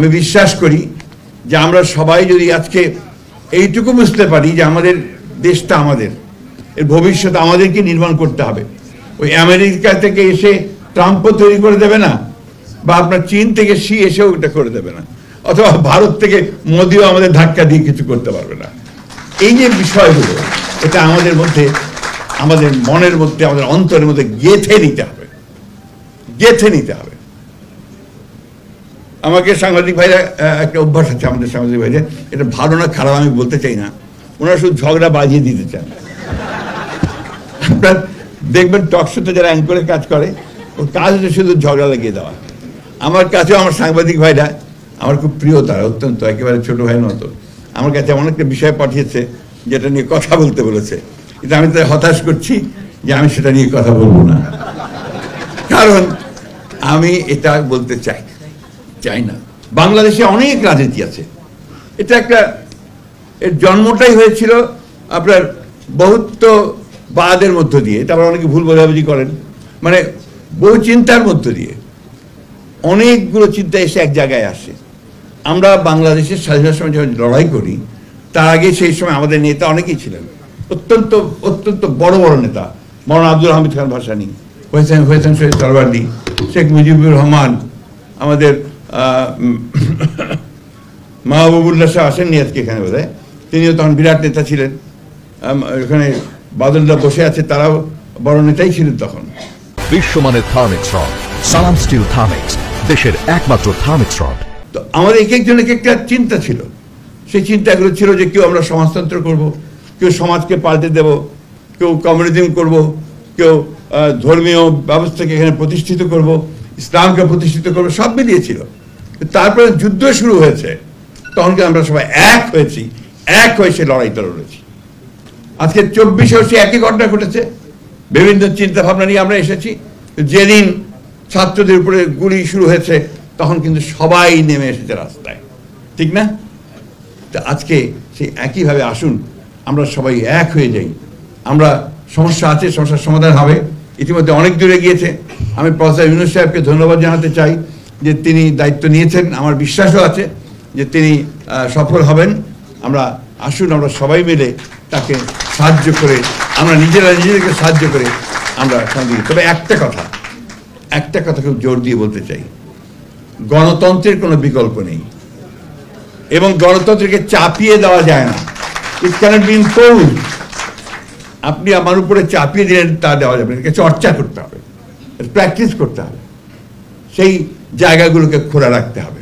আমি বিশ্বাস করি যে আমরা সবাই যদি আজকে এইটুকু বুঝতে পারি যে আমাদের দেশটা আমাদের, এর ভবিষ্যৎ আমাদেরকে নির্মাণ করতে হবে। ওই আমেরিকা থেকে এসে ট্রাম্পও তৈরি করে দেবে না, বা আপনার চীন থেকে শি এসেও এটা করে দেবে না, অথবা ভারত থেকে মোদিও আমাদের ধাক্কা দিয়ে কিছু করতে পারবে না। এই যে বিষয়গুলো, এটা আমাদের মধ্যে, আমাদের মনের মধ্যে, আমাদের অন্তরের মধ্যে গেঁথে নিতে হবে, গেঁথে নিতে হবে। আমাকে সাংবাদিক ভাইরা, একটা অভ্যাস আছে আমাদের সাংবাদিক ভাইরা, এটা ভালো না খারাপ আমি বলতে চাই না, ওনারা শুধু ঝগড়া বাজিয়ে দিতে চান। আপনার দেখবেন টকশোতে যারা অ্যাঙ্করের কাজ করে, ওর কাজ হচ্ছে শুধু ঝগড়া লাগিয়ে দেওয়া। আমার কাছেও আমার সাংবাদিক ভাইরা আমার খুব প্রিয়, তারা অত্যন্ত একেবারে ছোট ভাইয়ের মতো। আমার কাছে এমন একটা বিষয় পাঠিয়েছে যেটা নিয়ে কথা বলতে বলেছে, কিন্তু আমি তাই হতাশ করছি যে আমি সেটা নিয়ে কথা বলবো না, কারণ আমি এটা বলতে চাই না। বাংলাদেশে অনেক রাজনীতি আছে, এটা একটা, এর জন্মটাই হয়েছিল আপনার বহুত্ববাদের মধ্য দিয়ে, এটা আবার অনেকে ভুল বোঝাবুঝি করেন, মানে বহু চিন্তার মধ্য দিয়ে অনেকগুলো চিন্তা এসে এক জায়গায় আসে। আমরা বাংলাদেশের স্বাধীনতার সময় যখন লড়াই করি, তার আগে সেই সময় আমাদের নেতা অনেকেই ছিলেন, অত্যন্ত অত্যন্ত বড় বড় নেতা, মৌলানা আব্দুল হামিদ খান ভাসানী, হোসেন শহীদ তরওয়ার্দী, শেখ মুজিবুর রহমান, আমাদের মাহবুবুল্লাহ শাহ আসেননি আজকে এখানে বোধহয়, তিনিও তখন বিরাট নেতা ছিলেন। এখানে বাদলদা বসে আছে, তারাও বড় নেতাই ছিলেন তখন। বিশ্বমানের থার্মিক্স রড, সালাম স্টিল থার্মিক্স, দেশের একমাত্র থার্মিক্স রড। তো আমাদের এক একজনের একটা চিন্তা ছিল, সেই চিন্তাগুলো ছিল যে কেউ আমরা সমাজতন্ত্র করব, কেউ সমাজকে পাল্টে দেব, কেউ কমিউনিজম করব, কেউ ধর্মীয় ব্যবস্থাকে এখানে প্রতিষ্ঠিত করব, ইসলামকে প্রতিষ্ঠিত করব, সব মিলিয়েছিল। তারপরে যুদ্ধ শুরু হয়েছে, তখন আমরা সবাই এক হয়েছি, এক হয়ে সে লড়াইটা লড়েছি। আজকে 24-এও সে একই ঘটনা ঘটেছে, বিভিন্ন চিন্তা ভাবনা নিয়ে আমরা এসেছি। যেদিন ছাত্রদের উপরে গুলি শুরু হয়েছে, তখন কিন্তু সবাই নেমে এসেছে রাস্তায়, ঠিক না? তা আজকে সেই একইভাবে আসুন আমরা সবাই এক হয়ে যাই। আমরা, সমস্যা আছে, সমস্যার সমাধান হবে, ইতিমধ্যে অনেক দূরে গিয়েছে। আমি প্রফেসর ইউনূস সাহেবকে ধন্যবাদ জানাতে চাই যে তিনি দায়িত্ব নিয়েছেন, আমার বিশ্বাসও আছে যে তিনি সফল হবেন। আমরা আসুন আমরা সবাই মিলে তাকে সাহায্য করে, আমরা নিজেদেরকে সাহায্য করে আমরা শান্তি। তবে একটা কথা খুব জোর দিয়ে বলতে চাই, গণতন্ত্রের কোনো বিকল্প নেই, এবং গণতন্ত্রকে চাপিয়ে দেওয়া যায় না। ইট ক্যানট বি ইম্পোজড। আপনি আমার উপরে চাপিয়ে দিলেন তা দেওয়া যাবে না, এটাকে চর্চা করতে হবে, প্র্যাকটিস করতে হবে, সেই জায়গাগুলোকে খোলা রাখতে হবে।